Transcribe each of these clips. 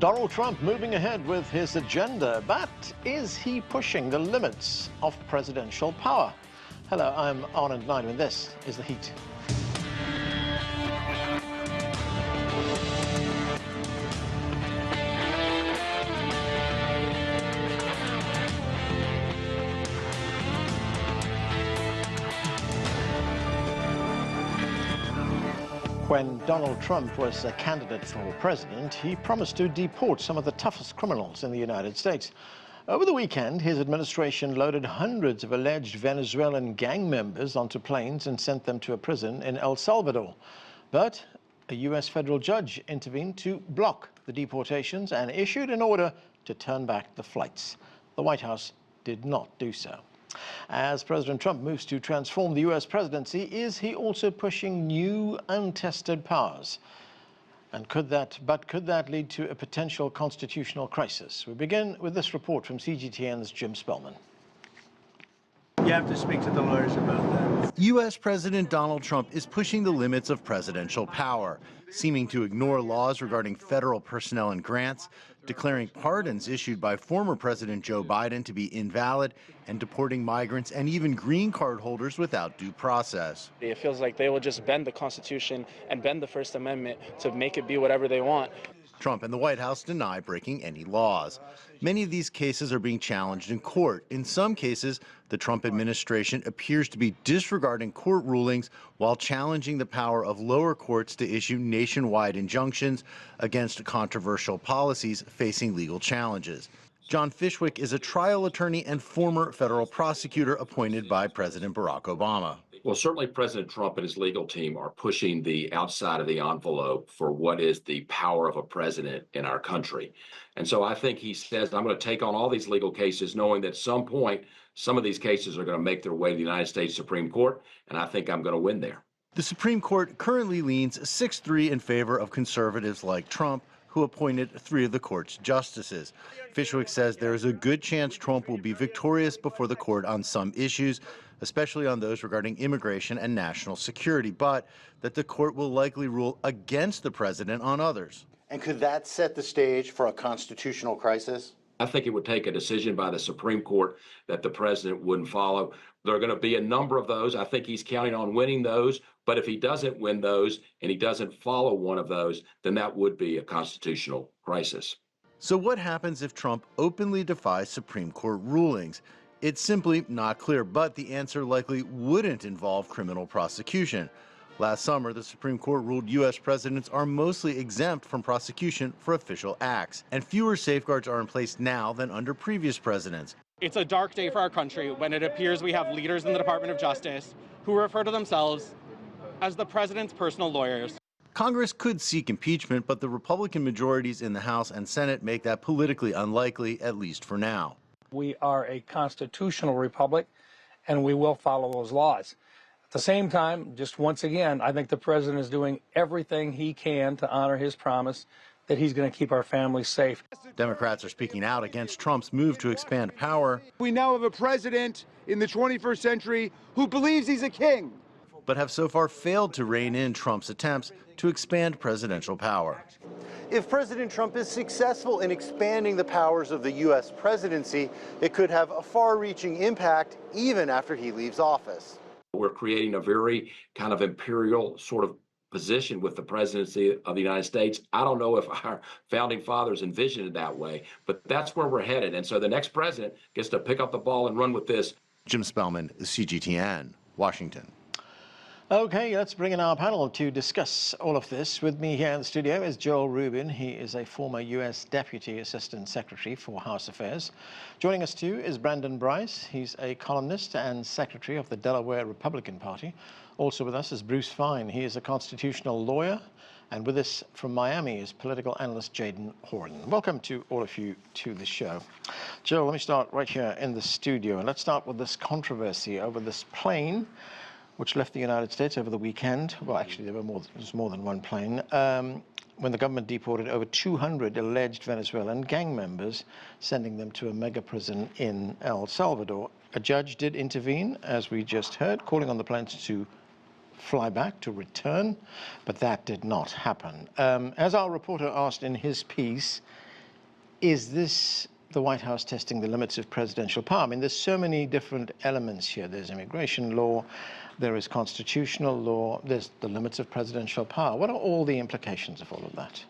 Donald Trump moving ahead with his agenda, but is he pushing the limits of presidential power? Hello, I'm Arnold Nine, and this is The Heat. When Donald Trump was a candidate for president, he promised to deport some of the toughest criminals in the United States. Over the weekend, his administration loaded hundreds of alleged Venezuelan gang members onto planes and sent them to a prison in El Salvador. But a U.S. federal judge intervened to block the deportations and issued an order to turn back the flights. The White House did not do so. As President Trump moves to transform the U.S. presidency, is he also pushing new untested powers? And could that lead to a potential constitutional crisis? We begin with this report from CGTN's Jim Spellman. You have to speak to the lawyers about that. U.S. President Donald Trump is pushing the limits of presidential power, seeming to ignore laws regarding federal personnel and grants, declaring pardons issued by former President Joe Biden to be invalid, and deporting migrants and even green card holders without due process. It feels like they will just bend the Constitution and bend the First Amendment to make it be whatever they want. Trump and the White House deny breaking any laws. Many of these cases are being challenged in court. In some cases, the Trump administration appears to be disregarding court rulings while challenging the power of lower courts to issue nationwide injunctions against controversial policies facing legal challenges. John Fishwick is a trial attorney and former federal prosecutor appointed by President Barack Obama. Well, certainly President Trump and his legal team are pushing the outside of the envelope for what is the power of a president in our country. And so I think he says, I'm going to take on all these legal cases, knowing that at some point, some of these cases are going to make their way to the United States Supreme Court, and I think I'm going to win there. The Supreme Court currently leans 6-3 in favor of conservatives like Trump, who appointed 3 of the court's justices. Fishwick says there is a good chance Trump will be victorious before the court on some issues, especially on those regarding immigration and national security, but that the court will likely rule against the president on others. And could that set the stage for a constitutional crisis? I think it would take a decision by the Supreme Court that the president wouldn't follow. There are going to be a number of those. I think he's counting on winning those. But if he doesn't win those and he doesn't follow one of those, then that would be a constitutional crisis. So what happens if Trump openly defies Supreme Court rulings? It's simply not clear, but the answer likely wouldn't involve criminal prosecution. Last summer, the Supreme Court ruled U.S. presidents are mostly exempt from prosecution for official acts, and fewer safeguards are in place now than under previous presidents. It's a dark day for our country when it appears we have leaders in the Department of Justice who refer to themselves as the president's personal lawyers. Congress could seek impeachment, but the Republican majorities in the House and Senate make that politically unlikely, at least for now. We are a constitutional republic, and we will follow those laws. At the same time, just once again, I think the president is doing everything he can to honor his promise that he's going to keep our families safe. Democrats are speaking out against Trump's move to expand power. We now have a president in the 21st century who believes he's a king, but have so far failed to rein in Trump's attempts to expand presidential power. If President Trump is successful in expanding the powers of the U.S. presidency, it could have a far-reaching impact even after he leaves office. We're creating a very kind of imperial sort of position with the presidency of the United States. I don't know if our founding fathers envisioned it that way, but that's where we're headed. And so the next president gets to pick up the ball and run with this. Jim Spellman, CGTN, Washington. Okay, let's bring in our panel to discuss all of this. With me here in the studio is Joel Rubin. He is a former U.S. Deputy Assistant Secretary for House Affairs. Joining us too is Brandon Brice. He's a columnist and Secretary of the Delaware Republican Party. Also with us is Brice Fein. He is a constitutional lawyer. And with us from Miami is political analyst Jadan Horyn. Welcome to all of you to the show. Joel, let me start right here in the studio. And let's start with this controversy over this plane which left the United States over the weekend. Well, actually, there was more than one plane, when the government deported over 200 alleged Venezuelan gang members, sending them to a mega prison in El Salvador. A judge did intervene, as we just heard, calling on the planes to fly back, to return, but that did not happen. As our reporter asked in his piece, is this the White House testing the limits of presidential power? I mean, there's so many different elements here. There's immigration law, there is constitutional law, there's the limits of presidential power. What are all the implications of all of that?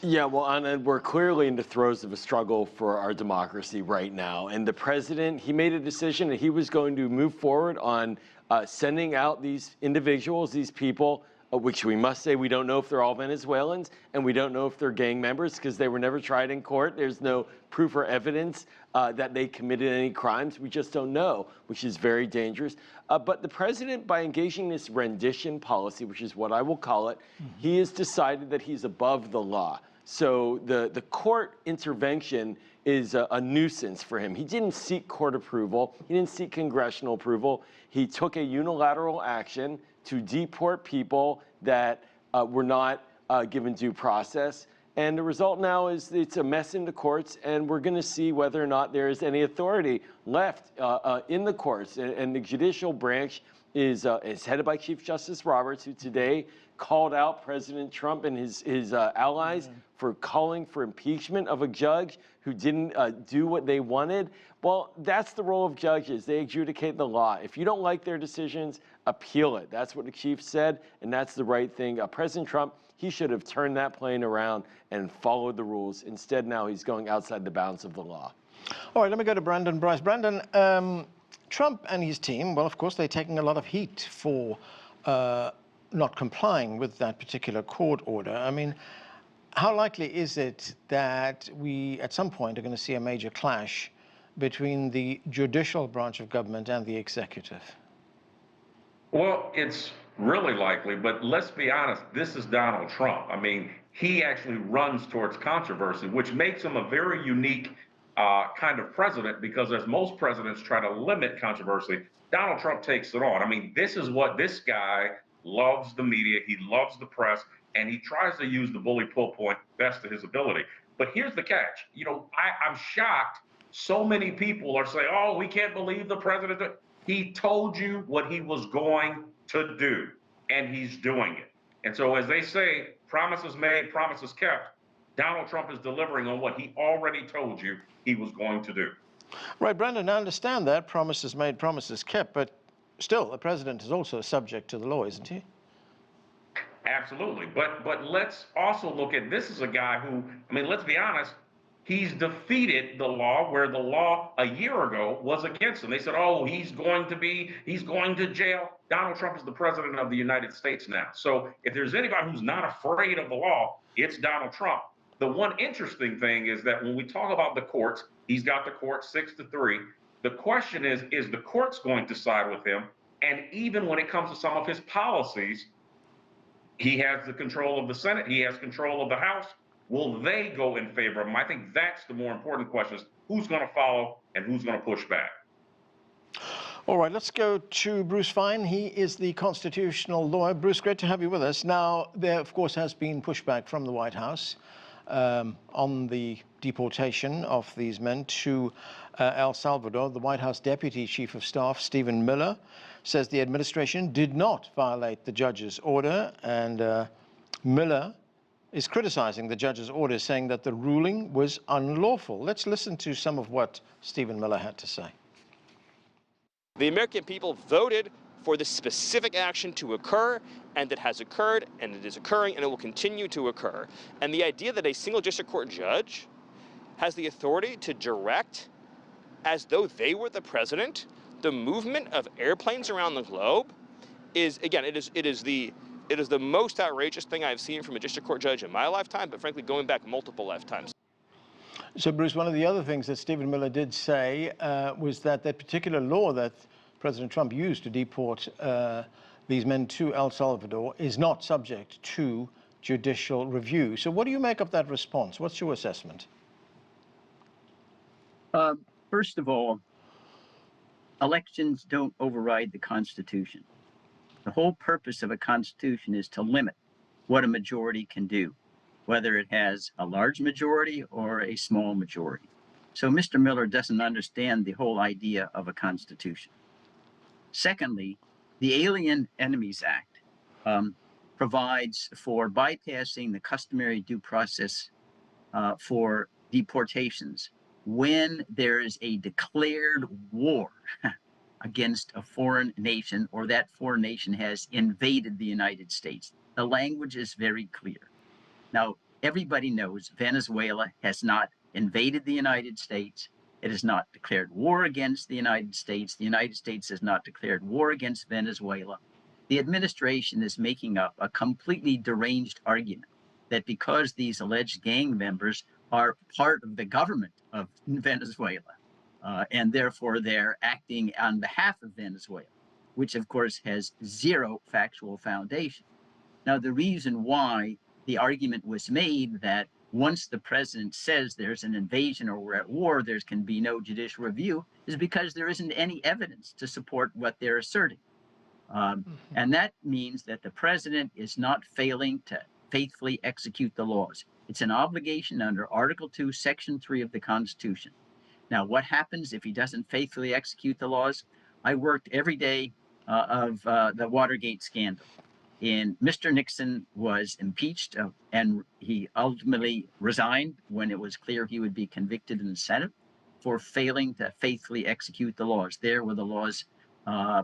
Yeah, well, and we're clearly in the throes of a struggle for our democracy right now. And the president, he made a decision that he was going to move forward on sending out these individuals, these people, which we must say we don't know if they're all Venezuelans, and we don't know if they're gang members because they were never tried in court. There's no proof or evidence that they committed any crimes. We just don't know, which is very dangerous. But the president, by engaging this rendition policy, which is what I will call it, he has decided that he's above the law. So the court intervention is a nuisance for him. He didn't seek court approval. He didn't seek congressional approval. He took a unilateral action to deport people that were not given due process. And the result now is it's a mess in the courts, and we're going to see whether or not there is any authority left in the courts. And the judicial branch is headed by Chief Justice Roberts, who today called out President Trump and his allies for calling for impeachment of a judge who didn't do what they wanted. Well, that's the role of judges. They adjudicate the law. If you don't like their decisions, appeal it. That's what the chief said, and that's the right thing. President Trump, he should have turned that plane around and followed the rules. Instead, now he's going outside the bounds of the law. All right, let me go to Brandon Brice. Brandon, Trump and his team, well, of course, they're taking a lot of heat for not complying with that particular court order. I mean, how likely is it that we, at some point, are going to see a major clash between the judicial branch of government and the executive? Well, it's really likely, but let's be honest, this is Donald Trump. I mean, he actually runs towards controversy, which makes him a very unique kind of president, because as most presidents try to limit controversy, Donald Trump takes it on. I mean, this is what this guy loves: the media, he loves the press, and he tries to use the bully pulpit best to his ability. But here's the catch. You know, I'm shocked. So many people are saying, oh, we can't believe the president. He told you what he was going to do, and he's doing it. And so, as they say, promises made, promises kept. Donald Trump is delivering on what he already told you he was going to do. Right, Brandon, I understand that. Promises made, promises kept, but still, the president is also subject to the law, isn't he? Absolutely. But let's also look at, this is a guy who, I mean, let's be honest, he's defeated the law where the law a year ago was against him. They said, oh, he's going to jail. Donald Trump is the president of the United States now. So if there's anybody who's not afraid of the law, it's Donald Trump. The one interesting thing is that when we talk about the courts, he's got the court 6-3. The question is the courts going to side with him? And even when it comes to some of his policies, he has the control of the Senate, he has control of the House. Will they go in favor of him? I think that's the more important question, is who's going to follow and who's going to push back. All right, let's go to Brice Fein. He is the constitutional lawyer. Brice, great to have you with us. Now, there, of course, has been pushback from the White House on the deportation of these men to El Salvador. The White House Deputy Chief of Staff, Stephen Miller, says the administration did not violate the judge's order, and Miller is criticizing the judge's order, saying that the ruling was unlawful. Let's listen to some of what Stephen Miller had to say. The American people voted for this specific action to occur, and it has occurred, and it is occurring, and it will continue to occur. And the idea that a single district court judge has the authority to direct, as though they were the president, the movement of airplanes around the globe is, again, it is the most outrageous thing I've seen from a district court judge in my lifetime, but frankly, going back multiple lifetimes. So, Brice, one of the other things that Stephen Miller did say was that that particular law that President Trump used to deport these men to El Salvador is not subject to judicial review. So what do you make of that response? What's your assessment? First of all, elections don't override the Constitution. The whole purpose of a Constitution is to limit what a majority can do, whether it has a large majority or a small majority. So Mr. Miller doesn't understand the whole idea of a Constitution. Secondly, the Alien Enemies Act provides for bypassing the customary due process for deportations when there is a declared war against a foreign nation or that foreign nation has invaded the United States. The language is very clear. Now, everybody knows Venezuela has not invaded the United States. It has not declared war against the United States. The United States has not declared war against Venezuela. The administration is making up a completely deranged argument that because these alleged gang members are part of the government of Venezuela, and therefore they're acting on behalf of Venezuela, which of course has zero factual foundation. Now, the reason why the argument was made that once the president says there's an invasion or we're at war, there can be no judicial review is because there isn't any evidence to support what they're asserting. And that means that the president is not failing to faithfully execute the laws. It's an obligation under Article 2, Section 3 of the Constitution. Now, what happens if he doesn't faithfully execute the laws? I worked every day of the Watergate scandal. And Mr. Nixon was impeached and he ultimately resigned when it was clear he would be convicted in the Senate for failing to faithfully execute the laws. There were the laws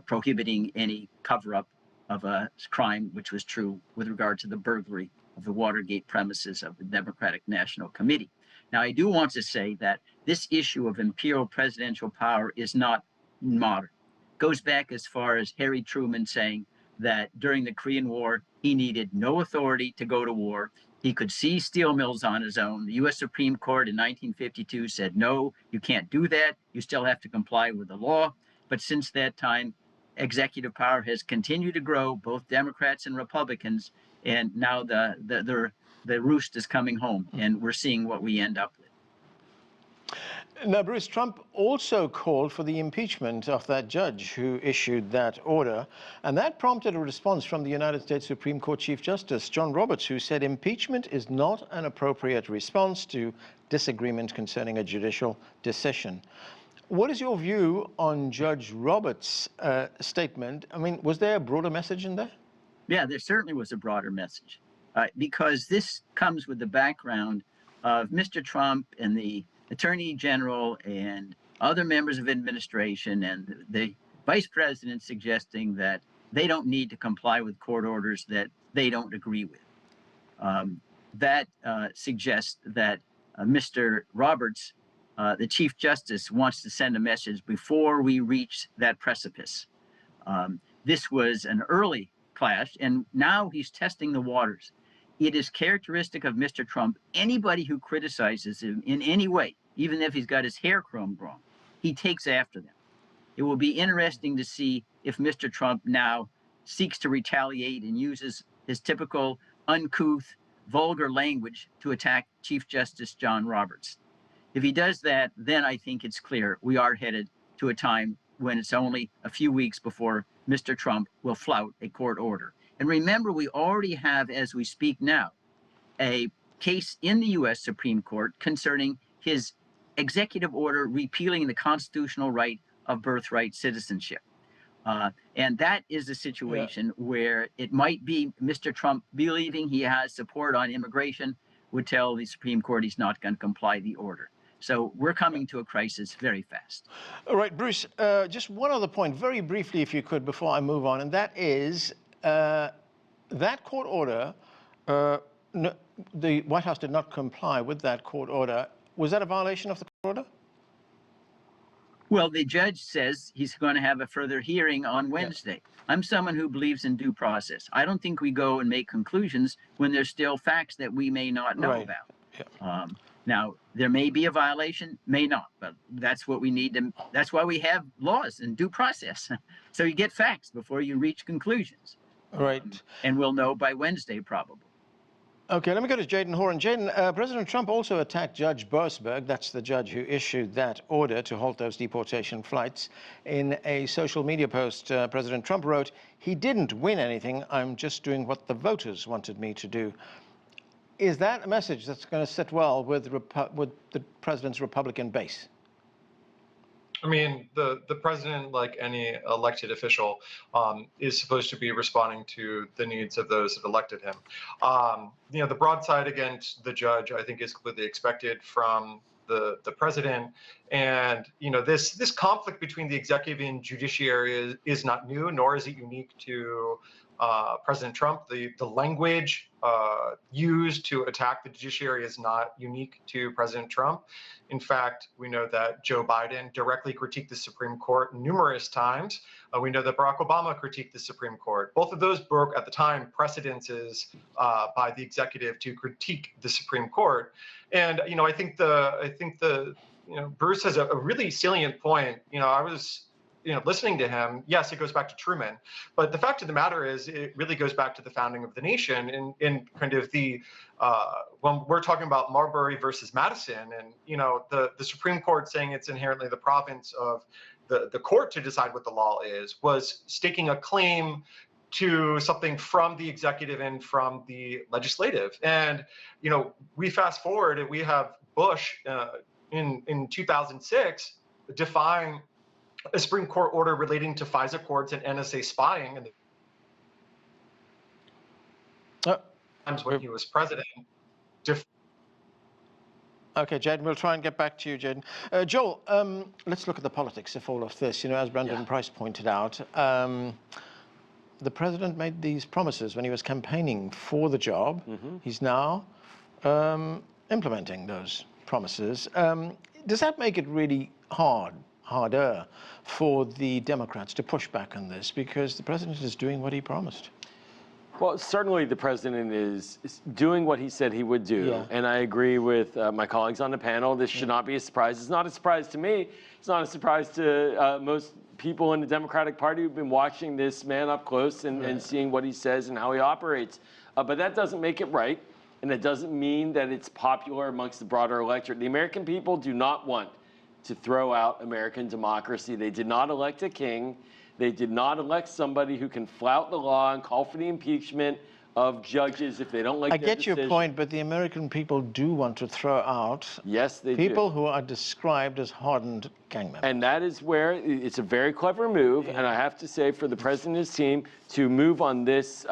prohibiting any cover-up of a crime, which was true with regard to the burglary of the Watergate premises of the Democratic National Committee. Now, I do want to say that this issue of imperial presidential power is not modern. It goes back as far as Harry Truman saying that during the Korean War, he needed no authority to go to war. He could seize steel mills on his own. The U.S. Supreme Court in 1952 said, no, you can't do that. You still have to comply with the law. But since that time, executive power has continued to grow, both Democrats and Republicans, and now the roost is coming home, and we're seeing what we end up with. Now, Brice, Trump also called for the impeachment of that judge who issued that order, and that prompted a response from the United States Supreme Court Chief Justice John Roberts, who said impeachment is not an appropriate response to disagreement concerning a judicial decision. What is your view on Judge Roberts' statement? I mean, was there a broader message in there? Yeah, there certainly was a broader message, because this comes with the background of Mr. Trump and the Attorney General and other members of administration and the Vice President suggesting that they don't need to comply with court orders that they don't agree with. That suggests that Mr. Roberts, the Chief Justice, wants to send a message before we reach that precipice. This was an early clash, and now he's testing the waters. It is characteristic of Mr. Trump, anybody who criticizes him in any way, even if he's got his hair combed wrong, he takes after them. It will be interesting to see if Mr. Trump now seeks to retaliate and uses his typical uncouth, vulgar language to attack Chief Justice John Roberts. If he does that, then I think it's clear we are headed to a time when it's only a few weeks before Mr. Trump will flout a court order. And remember, we already have, as we speak now, a case in the U.S. Supreme Court concerning his executive order repealing the constitutional right of birthright citizenship. And that is a situation where it might be Mr. Trump believing he has support on immigration would tell the Supreme Court he's not going to comply the order. So we're coming to a crisis very fast. All right, Brice, just one other point, very briefly, if you could, before I move on, and that is that court order, the White House did not comply with that court order. Was that a violation of the court order? Well, the judge says he's going to have a further hearing on Wednesday. I'm someone who believes in due process. I don't think we go and make conclusions when there's still facts that we may not know about. Now, there may be a violation, may not, but that's what we need to, that's why we have laws and due process. So you get facts before you reach conclusions. Right. And we'll know by Wednesday, probably. Okay, let me go to Jadan Horyn. Jadan, President Trump also attacked Judge Boasberg, that's the judge who issued that order to halt those deportation flights. In a social media post, President Trump wrote, "He didn't win anything, I'm just doing what the voters wanted me to do." Is that a message that's going to sit well with the president's Republican base? I mean, the president, like any elected official, is supposed to be responding to the needs of those that elected him. The broadside against the judge, I think, is completely expected from the president. And this conflict between the executive and judiciary is not new, nor is it unique to President Trump. The language used to attack the judiciary is not unique to President Trump. In fact, we know that Joe Biden directly critiqued the Supreme Court numerous times. We know that Barack Obama critiqued the Supreme Court. Both of those broke, at the time, precedences by the executive to critique the Supreme Court. And I think Bruce has a really salient point. I was listening to him. Yes, it goes back to Truman, but the fact of the matter is, it really goes back to the founding of the nation in kind of when we're talking about Marbury versus Madison, and the Supreme Court saying it's inherently the province of the court to decide what the law is, was staking a claim to something from the executive and from the legislative. And we fast forward and we have Bush in 2006 defying a Supreme Court order relating to FISA courts and NSA spying, and times when he was president. Okay, Jaden, we'll try and get back to you, Jaden. Joel, let's look at the politics of all of this. As Brandon Brice pointed out, the president made these promises when he was campaigning for the job. He's now implementing those promises. Does that make it really harder for the Democrats to push back on this, because the president is doing what he promised? Well, certainly the president is doing what he said he would do. Yeah. And I agree with my colleagues on the panel. This should not be a surprise. It's not a surprise to me. It's not a surprise to most people in the Democratic Party who've been watching this man up close and seeing what he says and how he operates. But that doesn't make it right. And it doesn't mean that it's popular amongst the broader electorate. The American people do not want to throw out American democracy. They did not elect a king. They did not elect somebody who can flout the law and call for the impeachment of judges if they don't like their decision. I get your point, but the American people do want to throw out people who are described as hardened gang members. And that is where it's a very clever move, and I have to say, for the president and his team to move on this,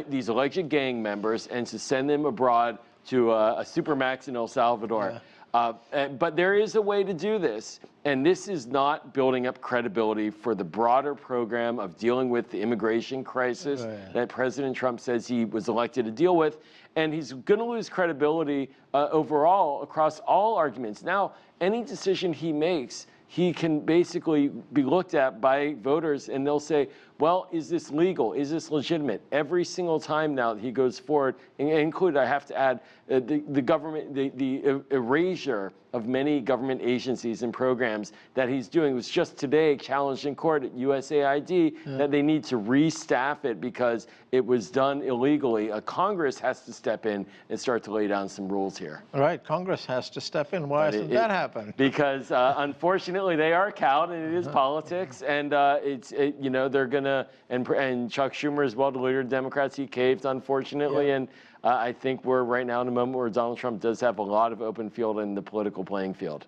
these alleged gang members and to send them abroad to a supermax in El Salvador. But there is a way to do this, and this is not building up credibility for the broader program of dealing with the immigration crisis that President Trump says he was elected to deal with, and he's going to lose credibility overall across all arguments. Now, any decision he makes, he can basically be looked at by voters, and they'll say, well, is this legal? Is this legitimate? Every single time now that he goes forward, and included, I have to add, the government, the erasure of many government agencies and programs that he's doing. It was just today challenged in court at USAID that they need to restaff it because it was done illegally. Congress has to step in and start to lay down some rules here. Right, Congress has to step in. Why hasn't that happened? Because unfortunately they are cowed, and it is politics, and they're gonna, and Chuck Schumer as well, the leader of Democrats, he caved, unfortunately, and I think we're right now in a moment where Donald Trump does have a lot of open field in the political playing field.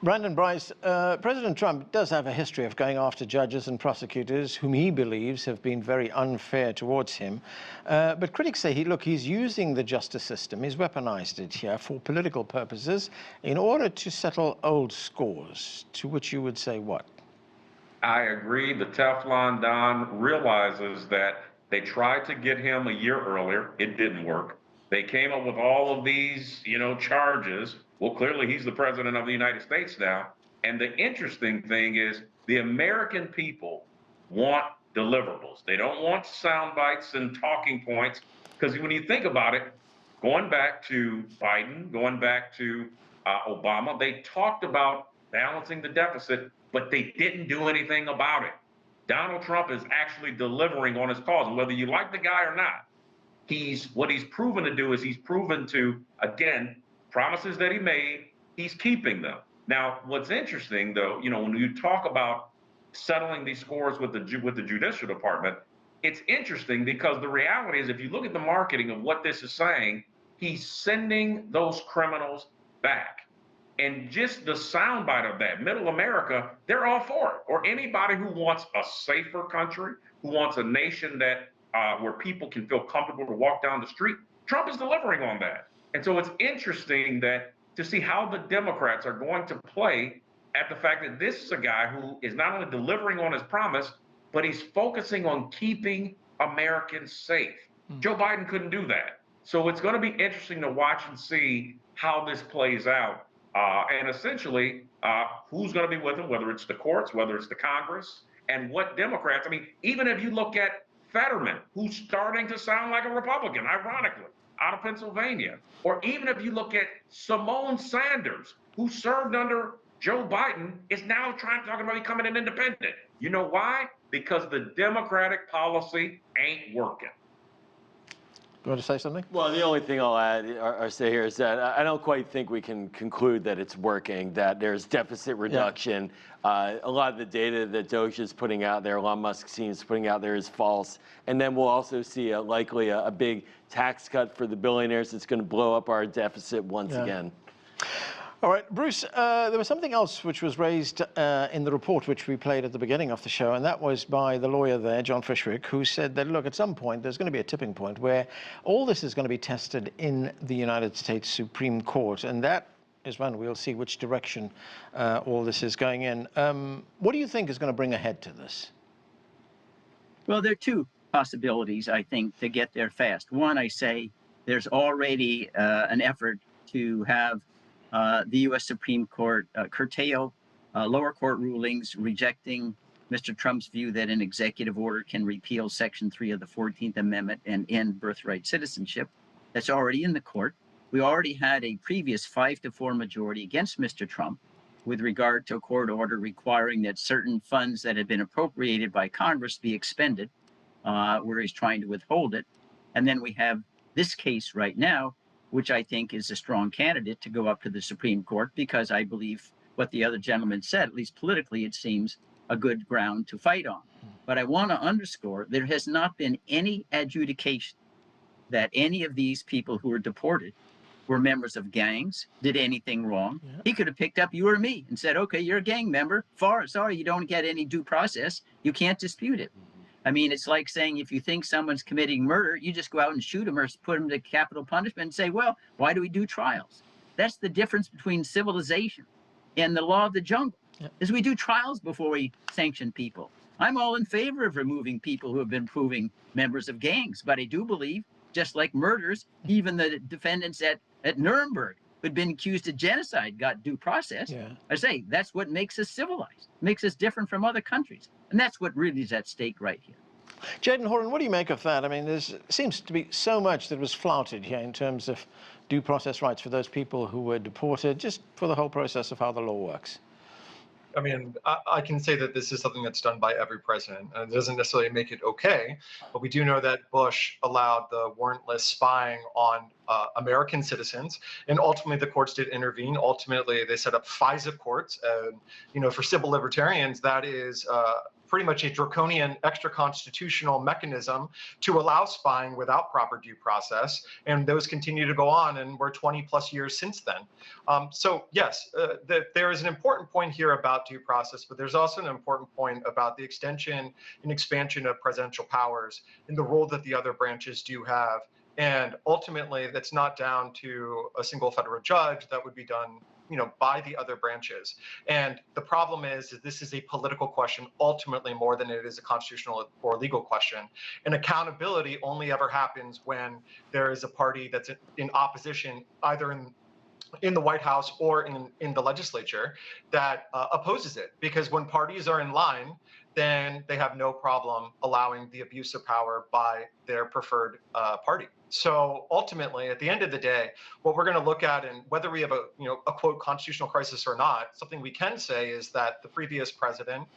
Brandon Brice, President Trump does have a history of going after judges and prosecutors whom he believes have been very unfair towards him. But critics say, he's using the justice system, he's weaponized it here for political purposes in order to settle old scores, to which you would say what? I agree. The Teflon Don realizes that they tried to get him a year earlier. It didn't work. They came up with all of these, charges. Well, clearly he's the president of the United States now. And the interesting thing is the American people want deliverables. They don't want sound bites and talking points. Because when you think about it, going back to Biden, going back to Obama, they talked about balancing the deficit, but they didn't do anything about it. Donald Trump is actually delivering on his cause. And whether you like the guy or not, what he's proven to do is he's proven to, again, promises that he made, he's keeping them. Now, what's interesting, though, when you talk about settling these scores with the Judicial Department, it's interesting because the reality is, if you look at the marketing of what this is saying, he's sending those criminals back. And just the soundbite of that, middle America, they're all for it. Or anybody who wants a safer country, who wants a nation that where people can feel comfortable to walk down the street, Trump is delivering on that. And so it's interesting that to see how the Democrats are going to play at the fact that this is a guy who is not only delivering on his promise, but he's focusing on keeping Americans safe. Joe Biden couldn't do that. So it's going to be interesting to watch and see how this plays out. And essentially, who's going to be with him, whether it's the courts, whether it's the Congress, and what Democrats. I mean, even if you look at Fetterman, who's starting to sound like a Republican, ironically, out of Pennsylvania, or even if you look at Simone Sanders, who served under Joe Biden, is now talking about becoming an independent. You know why? Because the Democratic policy ain't working. You want to say something? Well, the only thing I'll add or say here is that I don't quite think we can conclude that it's working, that there's deficit reduction. Yeah. A lot of the data that Doge is putting out there, Elon Musk seems putting out there, is false. And then we'll also see likely a big tax cut for the billionaires that's going to blow up our deficit once again. All right, Bruce, there was something else which was raised in the report which we played at the beginning of the show, and that was by the lawyer there, John Fishwick, who said that, look, at some point there's going to be a tipping point where all this is going to be tested in the United States Supreme Court, and that is when we'll see which direction all this is going in. What do you think is going to bring a head to this? Well, there are two possibilities, I think, to get there fast. One, I say there's already an effort to have the U.S. Supreme Court curtail lower court rulings rejecting Mr. Trump's view that an executive order can repeal Section 3 of the 14th Amendment and end birthright citizenship. That's already in the court. We already had a previous 5-4 majority against Mr. Trump with regard to a court order requiring that certain funds that had been appropriated by Congress be expended, where he's trying to withhold it. And then we have this case right now, which I think is a strong candidate to go up to the Supreme Court, because I believe what the other gentleman said, at least politically, it seems a good ground to fight on. But I want to underscore there has not been any adjudication that any of these people who were deported were members of gangs, did anything wrong. Yeah. He could have picked up you or me and said, okay, you're a gang member. Sorry, you don't get any due process. You can't dispute it. I mean, it's like saying if you think someone's committing murder, you just go out and shoot them or put them to capital punishment and say, well, why do we do trials? That's the difference between civilization and the law of the jungle, is we do trials before we sanction people. I'm all in favor of removing people who have been proven members of gangs, but I do believe, just like murders, even the defendants at Nuremberg who'd been accused of genocide got due process. Yeah. I say that's what makes us civilized, makes us different from other countries. And that's what really is at stake right here. Jadan Horyn, what do you make of that? I mean, there seems to be so much that was flouted here in terms of due process rights for those people who were deported, just for the whole process of how the law works. I mean, I can say that this is something that's done by every president, and it doesn't necessarily make it okay, but we do know that Bush allowed the warrantless spying on American citizens, and ultimately the courts did intervene. Ultimately, they set up FISA courts, and you know, for civil libertarians, that is pretty much a draconian extra-constitutional mechanism to allow spying without proper due process, and those continue to go on, and we're 20-plus years since then. So yes, there is an important point here about due process, but there's also an important point about the extension and expansion of presidential powers and the role that the other branches do have. And ultimately, that's not down to a single federal judge. That would be done, you know, by the other branches. And the problem is that this is a political question ultimately more than it is a constitutional or legal question. And accountability only ever happens when there is a party that's in opposition, either in the White House or in the legislature, that opposes it. Because when parties are in line, then they have no problem allowing the abuse of power by their preferred party. So ultimately, at the end of the day, what we're going to look at, and whether we have a quote constitutional crisis or not, something we can say is that the previous president,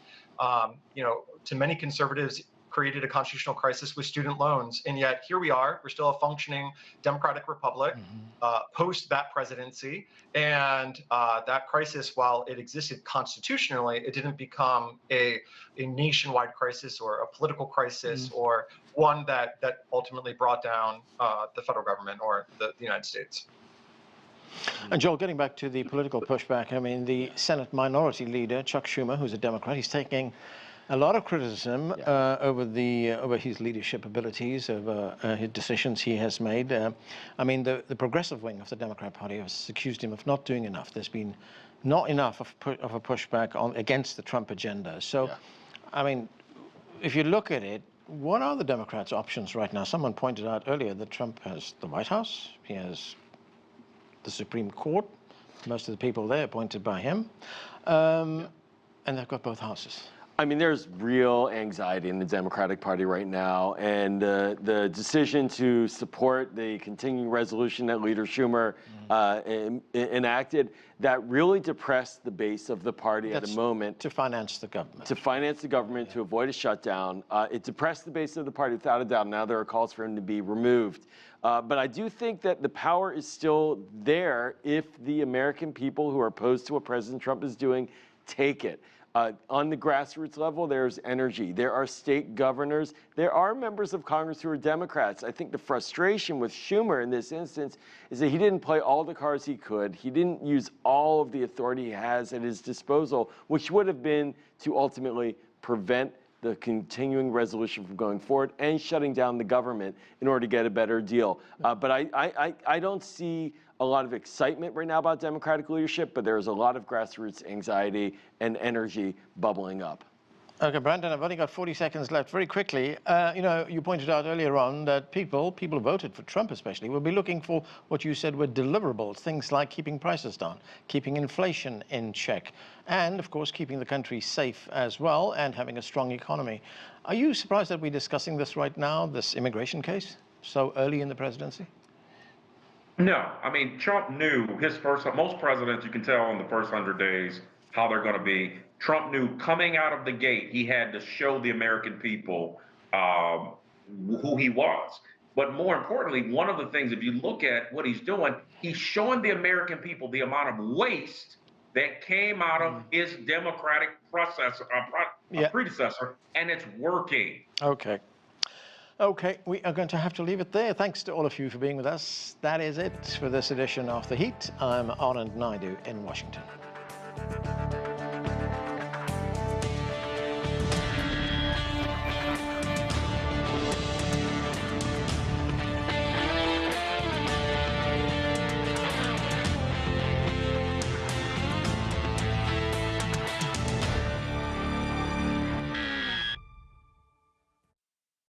to many conservatives, created a constitutional crisis with student loans, and yet here we are. We're still a functioning democratic republic post that presidency, and that crisis, while it existed constitutionally, it didn't become a nationwide crisis or a political crisis or one that ultimately brought down the federal government or the United States. And Joel, getting back to the political pushback, I mean, the Senate Minority Leader, Chuck Schumer, who's a Democrat, he's taking a lot of criticism over his leadership abilities, over his decisions he has made. I mean, the progressive wing of the Democrat Party has accused him of not doing enough. There's been not enough of a pushback against the Trump agenda. So, I mean, if you look at it, what are the Democrats' options right now? Someone pointed out earlier that Trump has the White House, he has the Supreme Court, most of the people there appointed by him, and they've got both houses. I mean, there's real anxiety in the Democratic Party right now, and the decision to support the continuing resolution that Leader Schumer enacted, that really depressed the base of the party at a moment. To finance the government. To finance the government, to avoid a shutdown. It depressed the base of the party without a doubt. Now there are calls for him to be removed. But I do think that the power is still there if the American people who are opposed to what President Trump is doing take it. On the grassroots level, there's energy. There are state governors. There are members of Congress who are Democrats. I think the frustration with Schumer in this instance is that he didn't play all the cards he could. He didn't use all of the authority he has at his disposal, which would have been to ultimately prevent the continuing resolution from going forward and shutting down the government in order to get a better deal. But I don't see a lot of excitement right now about Democratic leadership, but there's a lot of grassroots anxiety and energy bubbling up. Okay, Brandon, I've only got 40 seconds left. Very quickly, you know, you pointed out earlier on that people who voted for Trump especially, will be looking for what you said were deliverables, things like keeping prices down, keeping inflation in check, and, of course, keeping the country safe as well and having a strong economy. Are you surprised that we're discussing this right now, this immigration case, so early in the presidency? No, I mean, Trump knew most presidents, you can tell in the first 100 days how they're going to be. Trump knew coming out of the gate, he had to show the American people who he was. But more importantly, one of the things, if you look at what he's doing, he's showing the American people the amount of waste that came out of his Democratic predecessor, and it's working. Okay. Okay, we are going to have to leave it there. Thanks to all of you for being with us. That is it for this edition of The Heat. I'm Anand Naidu in Washington.